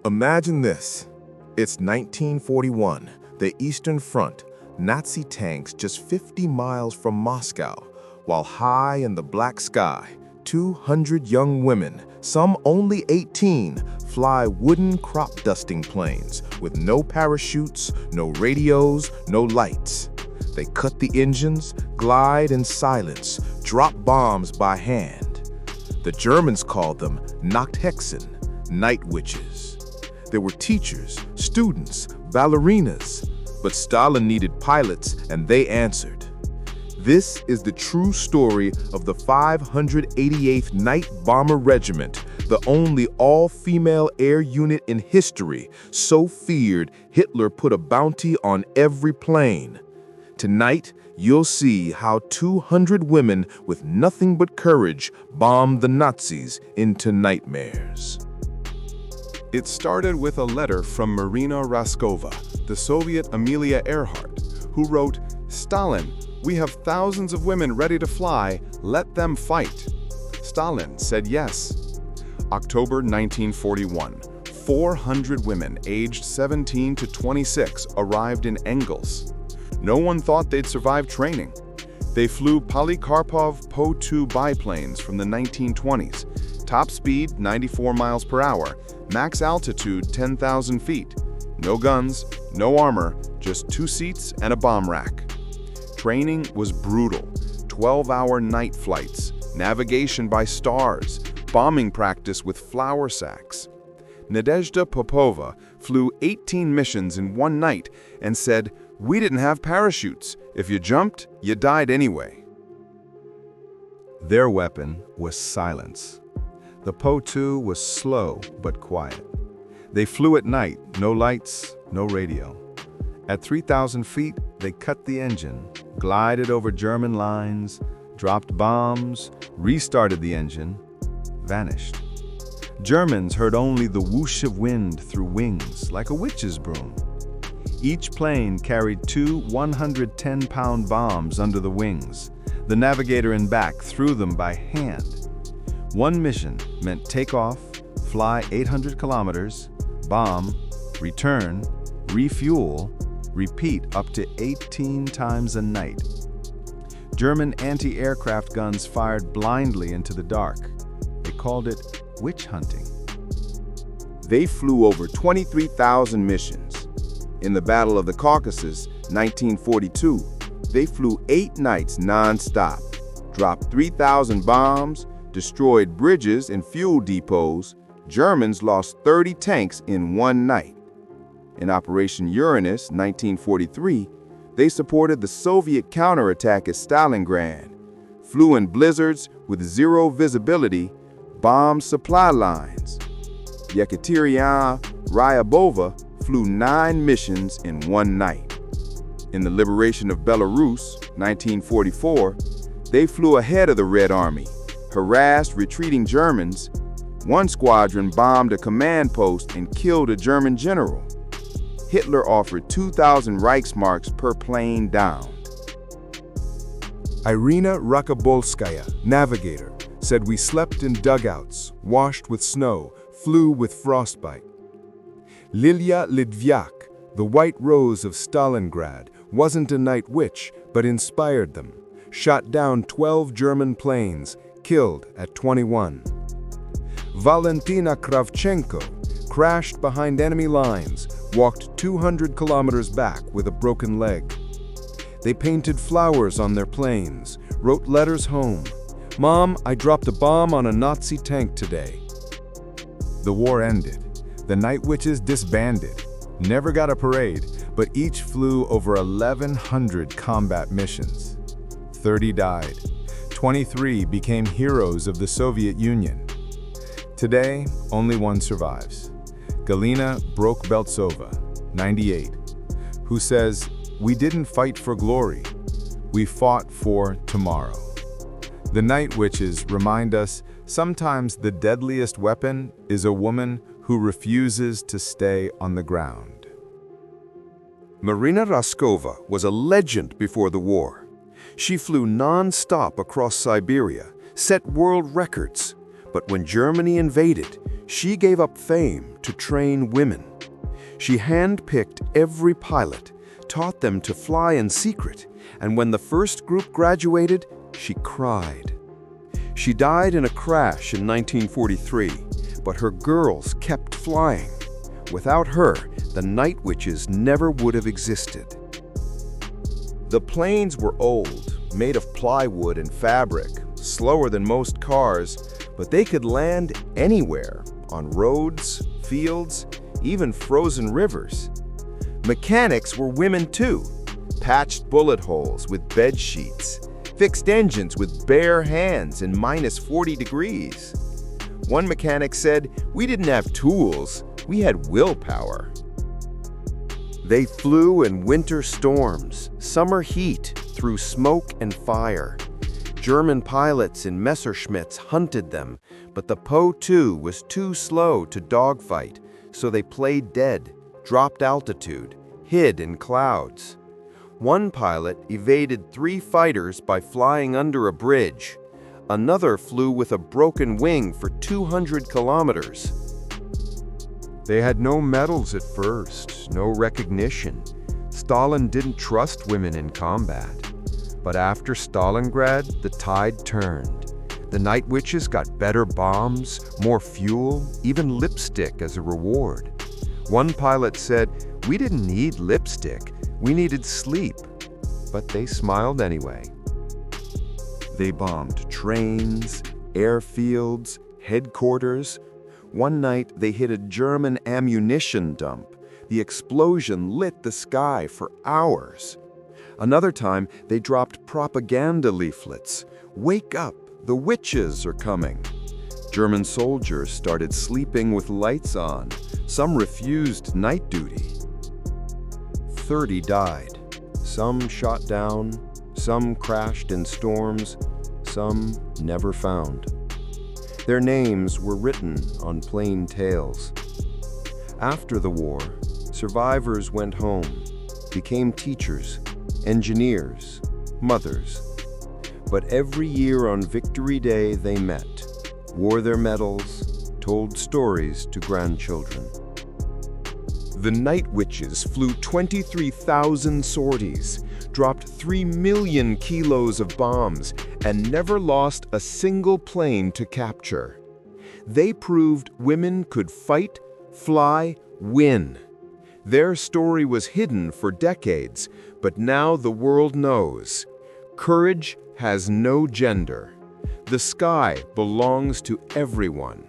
Imagine this. It's 1941, the Eastern Front, Nazi tanks just 50 miles from Moscow, while high in the black sky, 200 young women, some only 18, fly wooden crop-dusting planes with no parachutes, no radios, no lights. They cut the engines, glide in silence, drop bombs by hand. The Germans called them Nachthexen, night witches. There were teachers, students, ballerinas, but Stalin needed pilots and they answered. This is the true story of the 588th Night Bomber Regiment, the only all-female air unit in history so feared Hitler put a bounty on every plane. Tonight, you'll see how 200 women with nothing but courage bombed the Nazis into nightmares. It started with a letter from Marina Raskova, the Soviet Amelia Earhart, who wrote, "Stalin, we have thousands of women ready to fly, let them fight." Stalin said yes. October 1941, 400 women aged 17 to 26 arrived in Engels. No one thought they'd survive training. They flew Polikarpov Po-2 biplanes from the 1920s, top speed 94 miles per hour, max altitude 10,000 feet. No guns, no armor, just 2 seats and a bomb rack. Training was brutal. 12-hour night flights, navigation by stars, bombing practice with flour sacks. Nadezhda Popova flew 18 missions in one night and said, "We didn't have parachutes. If you jumped, you died anyway." Their weapon was silence. The Po-2 was slow but quiet. They flew at night, no lights, no radio. At 3,000 feet, they cut the engine, glided over German lines, dropped bombs, restarted the engine, vanished. Germans heard only the whoosh of wind through wings, like a witch's broom. Each plane carried 2 110-pound bombs under the wings. The navigator in back threw them by hand. One mission meant take off, fly 800 kilometers, bomb, return, refuel, repeat up to 18 times a night. German anti-aircraft guns fired blindly into the dark. They called it witch hunting. They flew over 23,000 missions. In the Battle of the Caucasus, 1942, they flew 8 nights non-stop, dropped 3,000 bombs, destroyed bridges and fuel depots. Germans lost 30 tanks in one night. In Operation Uranus, 1943, they supported the Soviet counterattack at Stalingrad, flew in blizzards with zero visibility, bombed supply lines. Yekaterina Ryabova flew 9 missions in one night. In the liberation of Belarus, 1944, they flew ahead of the Red Army, harassed retreating Germans. One squadron bombed a command post and killed a German general. Hitler offered 2,000 Reichsmarks per plane downed. Irina Raskova, navigator, said we slept in dugouts, washed with snow, flew with frostbite. Lilia Lidvyak, the white rose of Stalingrad, wasn't a night witch, but inspired them. Shot down 12 German planes, killed at 21. Valentina Kravchenko crashed behind enemy lines, walked 200 kilometers back with a broken leg. They painted flowers on their planes, wrote letters home. "Mom, I dropped a bomb on a Nazi tank today." The war ended. The night witches disbanded, never got a parade, but each flew over 1,100 combat missions. 30 died. 23 became heroes of the Soviet Union. Today, only one survives. Galina Brok-Beltsova, 98, who says, "We didn't fight for glory. We fought for tomorrow." The night witches remind us sometimes the deadliest weapon is a woman who refuses to stay on the ground. Marina Raskova was a legend before the war. She flew non-stop across Siberia, set world records. But when Germany invaded, she gave up fame to train women. She handpicked every pilot, taught them to fly in secret, and when the first group graduated, she cried. She died in a crash in 1943, but her girls kept flying. Without her, the Night Witches never would have existed. The planes were old, made of plywood and fabric, slower than most cars, but they could land anywhere, on roads, fields, even frozen rivers. Mechanics were women too. Patched bullet holes with bed sheets, fixed engines with bare hands in minus 40 degrees. One mechanic said, "We didn't have tools, we had willpower." They flew in winter storms, summer heat, through smoke and fire. German pilots in Messerschmitts hunted them, but the Po-2 was too slow to dogfight, so they played dead, dropped altitude, hid in clouds. One pilot evaded 3 fighters by flying under a bridge. Another flew with a broken wing for 200 kilometers. They had no medals at first, no recognition. Stalin didn't trust women in combat. But after Stalingrad, the tide turned. The Night Witches got better bombs, more fuel, even lipstick as a reward. One pilot said, "We didn't need lipstick, we needed sleep." But they smiled anyway. They bombed trains, airfields, headquarters. One night, they hit a German ammunition dump. The explosion lit the sky for hours. Another time, they dropped propaganda leaflets. "Wake up, the witches are coming." German soldiers started sleeping with lights on. Some refused night duty. 30 died. Some shot down, some crashed in storms, some never found. Their names were written on plain tales. After the war, survivors went home, became teachers, engineers, mothers. But every year on Victory Day they met, wore their medals, told stories to grandchildren. The Night Witches flew 23,000 sorties, dropped 3 million kilos of bombs, and never lost a single plane to capture. They proved women could fight, fly, win. Their story was hidden for decades, but now the world knows. Courage has no gender. The sky belongs to everyone.